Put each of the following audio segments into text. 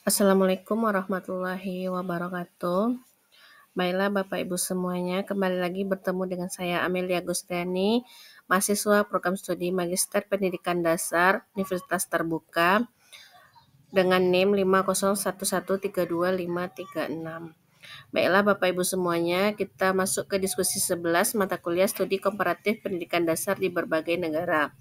Assalamualaikum warahmatullahi wabarakatuh. Baiklah Bapak Ibu semuanya, kembali lagi bertemu dengan saya Amelia Gustiani, mahasiswa program studi Magister Pendidikan Dasar Universitas Terbuka dengan NIM 501132536. Baiklah Bapak Ibu semuanya, kita masuk ke diskusi 11 mata kuliah studi komparatif pendidikan dasar di berbagai negara.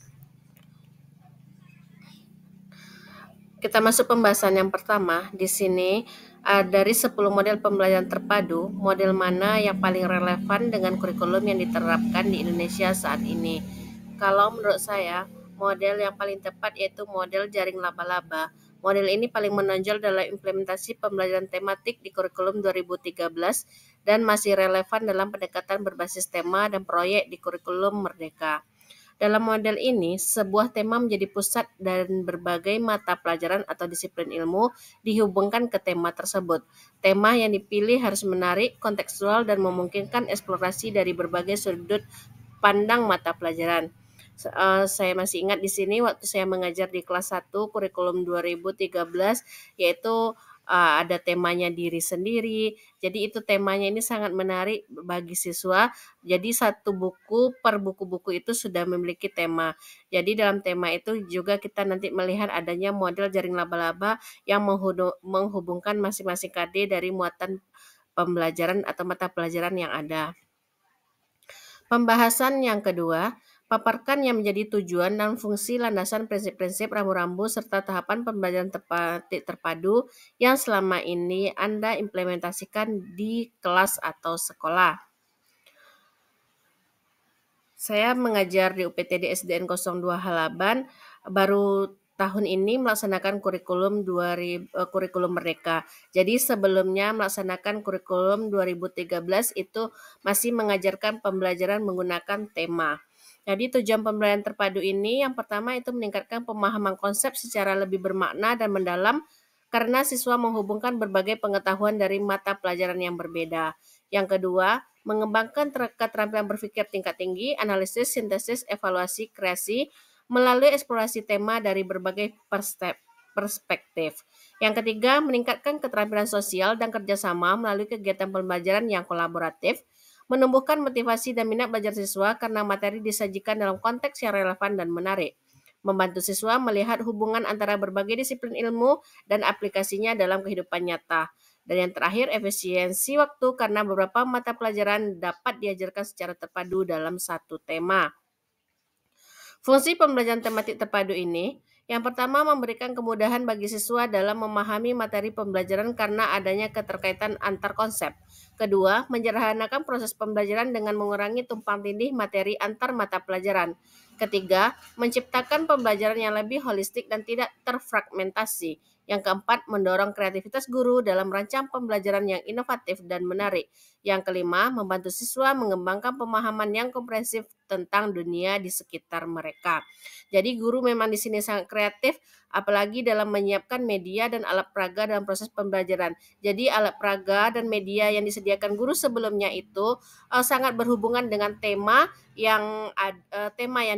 Kita masuk pembahasan yang pertama. Di sini dari 10 model pembelajaran terpadu, model mana yang paling relevan dengan kurikulum yang diterapkan di Indonesia saat ini? Kalau menurut saya, model yang paling tepat yaitu model jaring laba-laba. Model ini paling menonjol dalam implementasi pembelajaran tematik di kurikulum 2013 dan masih relevan dalam pendekatan berbasis tema dan proyek di kurikulum Merdeka. Dalam model ini, sebuah tema menjadi pusat dan berbagai mata pelajaran atau disiplin ilmu dihubungkan ke tema tersebut. Tema yang dipilih harus menarik, kontekstual, dan memungkinkan eksplorasi dari berbagai sudut pandang mata pelajaran. Saya masih ingat di sini waktu saya mengajar di kelas 1 kurikulum 2013, yaitu ada temanya diri sendiri. Jadi itu temanya ini sangat menarik bagi siswa. Jadi satu buku per buku-buku itu sudah memiliki tema. Jadi dalam tema itu juga kita nanti melihat adanya model jaring laba-laba yang menghubungkan masing-masing KD dari muatan pembelajaran atau mata pelajaran yang ada. Pembahasan yang kedua, paparkan yang menjadi tujuan dan fungsi landasan prinsip-prinsip rambu-rambu serta tahapan pembelajaran terpadu yang selama ini Anda implementasikan di kelas atau sekolah. Saya mengajar di UPTD SDN 02 Halaban, baru tahun ini melaksanakan kurikulum Merdeka. Jadi sebelumnya melaksanakan kurikulum 2013 itu masih mengajarkan pembelajaran menggunakan tema. Jadi tujuan pembelajaran terpadu ini yang pertama itu meningkatkan pemahaman konsep secara lebih bermakna dan mendalam karena siswa menghubungkan berbagai pengetahuan dari mata pelajaran yang berbeda. Yang kedua, mengembangkan keterampilan berpikir tingkat tinggi, analisis, sintesis, evaluasi, kreasi, melalui eksplorasi tema dari berbagai perspektif. Yang ketiga, meningkatkan keterampilan sosial dan kerjasama melalui kegiatan pembelajaran yang kolaboratif, menumbuhkan motivasi dan minat belajar siswa karena materi disajikan dalam konteks yang relevan dan menarik, membantu siswa melihat hubungan antara berbagai disiplin ilmu dan aplikasinya dalam kehidupan nyata. Dan yang terakhir, efisiensi waktu karena beberapa mata pelajaran dapat diajarkan secara terpadu dalam satu tema. Fungsi pembelajaran tematik terpadu ini, yang pertama memberikan kemudahan bagi siswa dalam memahami materi pembelajaran karena adanya keterkaitan antar konsep. Kedua, menyederhanakan proses pembelajaran dengan mengurangi tumpang tindih materi antar mata pelajaran. Ketiga, menciptakan pembelajaran yang lebih holistik dan tidak terfragmentasi. Yang keempat, mendorong kreativitas guru dalam merancang pembelajaran yang inovatif dan menarik. Yang kelima, membantu siswa mengembangkan pemahaman yang komprehensif tentang dunia di sekitar mereka. Jadi guru memang di sini sangat kreatif, apalagi dalam menyiapkan media dan alat peraga dalam proses pembelajaran. Jadi alat peraga dan media yang disediakan guru sebelumnya itu sangat berhubungan dengan tema yang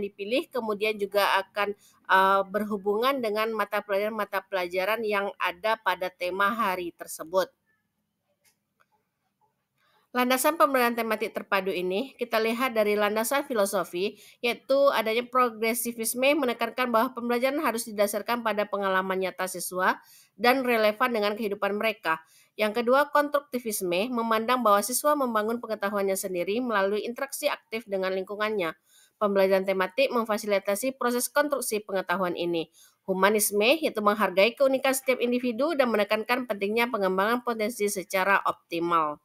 dipilih, kemudian juga akan berhubungan dengan mata pelajaran yang ada pada tema hari tersebut. Landasan pembelajaran tematik terpadu ini kita lihat dari landasan filosofi, yaitu adanya progresivisme menekankan bahwa pembelajaran harus didasarkan pada pengalaman nyata siswa dan relevan dengan kehidupan mereka. Yang kedua, konstruktivisme memandang bahwa siswa membangun pengetahuannya sendiri melalui interaksi aktif dengan lingkungannya. Pembelajaran tematik memfasilitasi proses konstruksi pengetahuan ini. Humanisme yaitu menghargai keunikan setiap individu dan menekankan pentingnya pengembangan potensi secara optimal.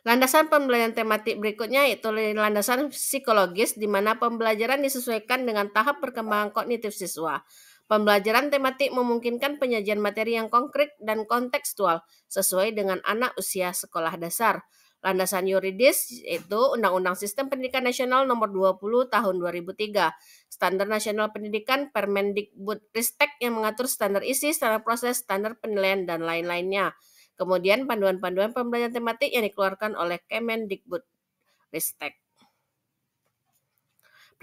Landasan pembelajaran tematik berikutnya yaitu landasan psikologis di mana pembelajaran disesuaikan dengan tahap perkembangan kognitif siswa. Pembelajaran tematik memungkinkan penyajian materi yang konkret dan kontekstual sesuai dengan anak usia sekolah dasar. Landasan yuridis yaitu Undang-Undang Sistem Pendidikan Nasional Nomor 20 Tahun 2003, Standar Nasional Pendidikan Permendikbudristek yang mengatur standar isi, standar proses, standar penilaian, dan lain-lainnya. Kemudian panduan-panduan pembelajaran tematik yang dikeluarkan oleh Kemendikbudristek.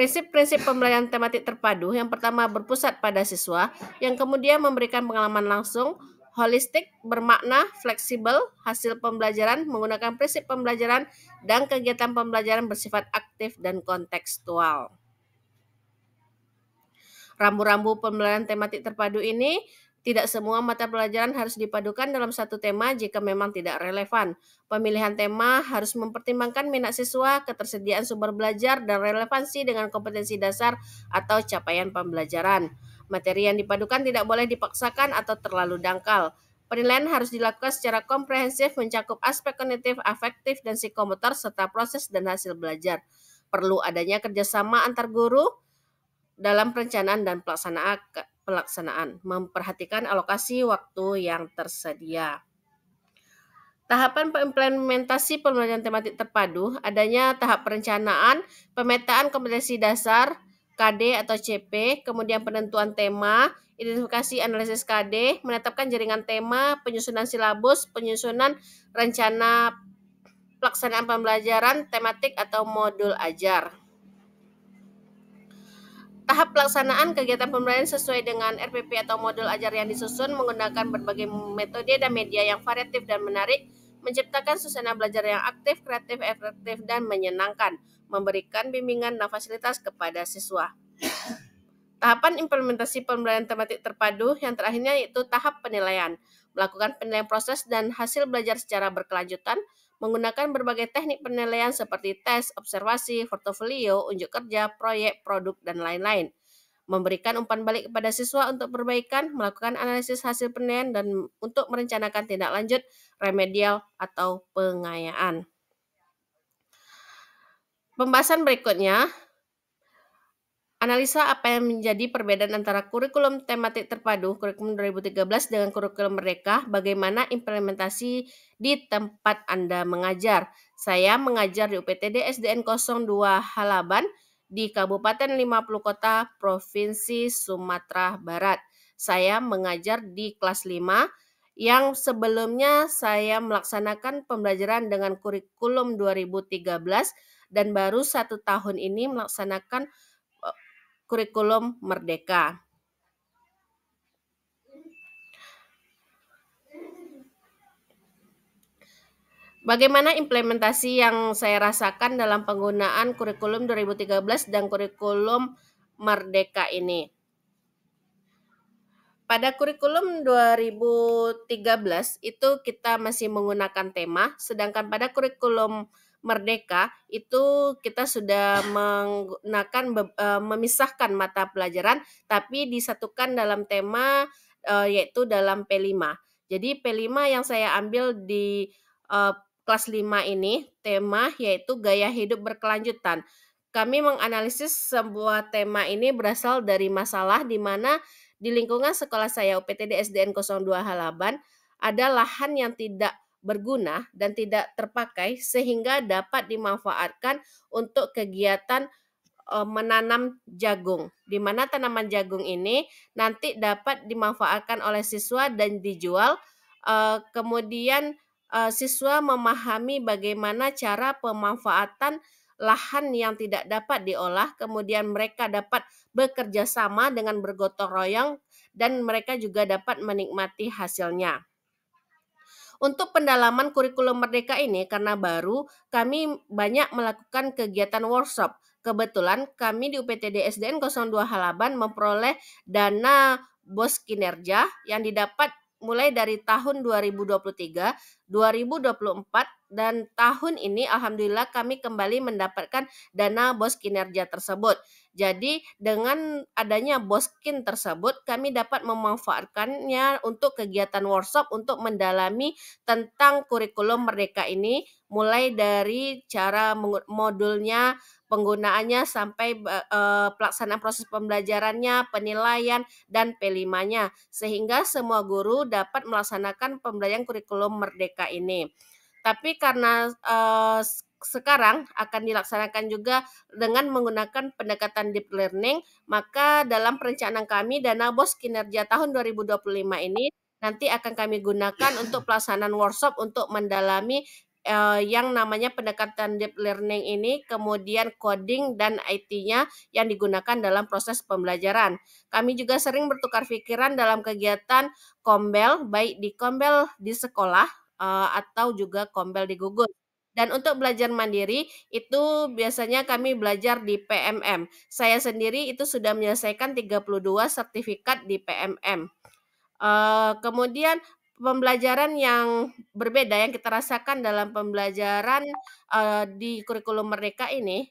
Prinsip-prinsip pembelajaran tematik terpadu yang pertama berpusat pada siswa, yang kemudian memberikan pengalaman langsung, holistik, bermakna, fleksibel, hasil pembelajaran menggunakan prinsip pembelajaran, dan kegiatan pembelajaran bersifat aktif dan kontekstual. Rambu-rambu pembelajaran tematik terpadu ini tidak semua mata pelajaran harus dipadukan dalam satu tema jika memang tidak relevan. Pemilihan tema harus mempertimbangkan minat siswa, ketersediaan sumber belajar, dan relevansi dengan kompetensi dasar atau capaian pembelajaran. Materi yang dipadukan tidak boleh dipaksakan atau terlalu dangkal. Penilaian harus dilakukan secara komprehensif, mencakup aspek kognitif, afektif, dan psikomotor, serta proses dan hasil belajar. Perlu adanya kerjasama antar guru dalam perencanaan dan pelaksanaan, memperhatikan alokasi waktu yang tersedia. Tahapan implementasi pembelajaran tematik terpadu, adanya tahap perencanaan, pemetaan kompetensi dasar, KD atau CP, kemudian penentuan tema, identifikasi analisis KD, menetapkan jaringan tema, penyusunan silabus, penyusunan rencana pelaksanaan pembelajaran tematik atau modul ajar. Tahap pelaksanaan kegiatan pembelajaran sesuai dengan RPP atau modul ajar yang disusun menggunakan berbagai metode dan media yang variatif dan menarik, menciptakan suasana belajar yang aktif, kreatif, efektif, dan menyenangkan, memberikan bimbingan dan fasilitas kepada siswa. Tahapan implementasi pembelajaran tematik terpadu yang terakhirnya yaitu tahap penilaian, melakukan penilaian proses dan hasil belajar secara berkelanjutan, menggunakan berbagai teknik penilaian seperti tes, observasi, portofolio, unjuk kerja, proyek, produk, dan lain-lain. Memberikan umpan balik kepada siswa untuk perbaikan, melakukan analisis hasil penilaian, dan untuk merencanakan tindak lanjut, remedial, atau pengayaan. Pembahasan berikutnya, analisa apa yang menjadi perbedaan antara kurikulum tematik terpadu kurikulum 2013 dengan kurikulum Merdeka, bagaimana implementasi di tempat Anda mengajar. Saya mengajar di UPTD SDN 02 Halaban di Kabupaten 50 Kota, Provinsi Sumatera Barat. Saya mengajar di kelas 5 yang sebelumnya saya melaksanakan pembelajaran dengan kurikulum 2013 dan baru 1 tahun ini melaksanakan kurikulum Merdeka. Bagaimana implementasi yang saya rasakan dalam penggunaan kurikulum 2013 dan kurikulum Merdeka ini? Pada kurikulum 2013 itu kita masih menggunakan tema, sedangkan pada kurikulum Merdeka itu kita sudah menggunakan memisahkan mata pelajaran tapi disatukan dalam tema yaitu dalam P5. Jadi P5 yang saya ambil di kelas 5 ini tema yaitu gaya hidup berkelanjutan. Kami menganalisis sebuah tema ini berasal dari masalah di mana di lingkungan sekolah saya UPTD SDN 02 Halaban ada lahan yang tidak berguna dan tidak terpakai sehingga dapat dimanfaatkan untuk kegiatan menanam jagung. Di mana tanaman jagung ini nanti dapat dimanfaatkan oleh siswa dan dijual. Kemudian siswa memahami bagaimana cara pemanfaatan lahan yang tidak dapat diolah, kemudian mereka dapat bekerja sama dengan bergotong royong dan mereka juga dapat menikmati hasilnya. Untuk pendalaman kurikulum Merdeka ini karena baru, kami banyak melakukan kegiatan workshop. Kebetulan kami di UPTD SDN 02 Halaban memperoleh dana BOS kinerja yang didapat mulai dari tahun 2023, 2024, dan tahun ini alhamdulillah kami kembali mendapatkan dana BOS kinerja tersebut. Jadi dengan adanya BOSKIN tersebut kami dapat memanfaatkannya untuk kegiatan workshop untuk mendalami tentang kurikulum Merdeka ini mulai dari cara modulnya, penggunaannya sampai pelaksanaan proses pembelajarannya, penilaian, dan P5-nya sehingga semua guru dapat melaksanakan pembelajaran kurikulum Merdeka ini. Tapi karena sekarang akan dilaksanakan juga dengan menggunakan pendekatan deep learning, maka dalam perencanaan kami dana BOS kinerja tahun 2025 ini nanti akan kami gunakan untuk pelaksanaan workshop untuk mendalami yang namanya pendekatan deep learning ini, kemudian coding dan IT-nya yang digunakan dalam proses pembelajaran. Kami juga sering bertukar pikiran dalam kegiatan kombel, baik di kombel di sekolah atau juga kombel di gugus. Dan untuk belajar mandiri itu biasanya kami belajar di PMM. Saya sendiri itu sudah menyelesaikan 32 sertifikat di PMM. Kemudian pembelajaran yang berbeda yang kita rasakan dalam pembelajaran, di kurikulum Merdeka ini,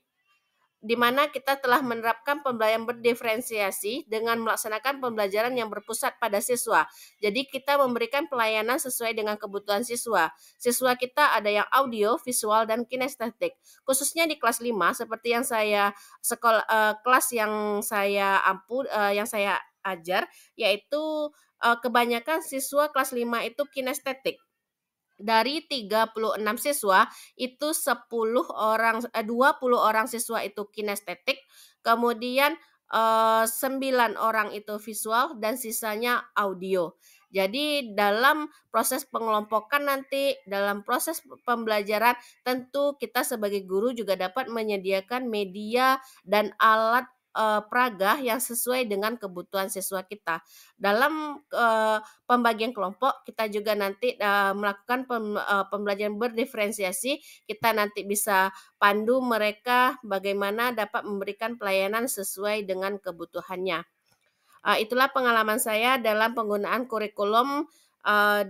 di mana kita telah menerapkan pembelajaran berdiferensiasi dengan melaksanakan pembelajaran yang berpusat pada siswa. Jadi kita memberikan pelayanan sesuai dengan kebutuhan siswa. Siswa kita ada yang audio, visual, dan kinestetik. Khususnya di kelas 5 seperti yang saya kelas yang saya ajar yaitu kebanyakan siswa kelas 5 itu kinestetik. Dari 36 siswa, itu 20 orang siswa itu kinestetik, kemudian 9 orang itu visual dan sisanya audio. Jadi dalam proses pengelompokan nanti, dalam proses pembelajaran tentu kita sebagai guru juga dapat menyediakan media dan alat, peraga yang sesuai dengan kebutuhan siswa kita. Dalam, pembagian kelompok kita juga nanti, melakukan pembelajaran berdiferensiasi, kita nanti bisa pandu mereka bagaimana dapat memberikan pelayanan sesuai dengan kebutuhannya. Itulah pengalaman saya dalam penggunaan kurikulum,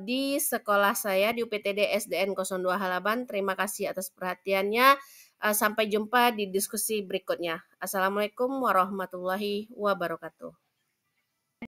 di sekolah saya di UPTD SDN 02 Halaban. Terima kasih atas perhatiannya, sampai jumpa di diskusi berikutnya. Assalamualaikum warahmatullahi wabarakatuh.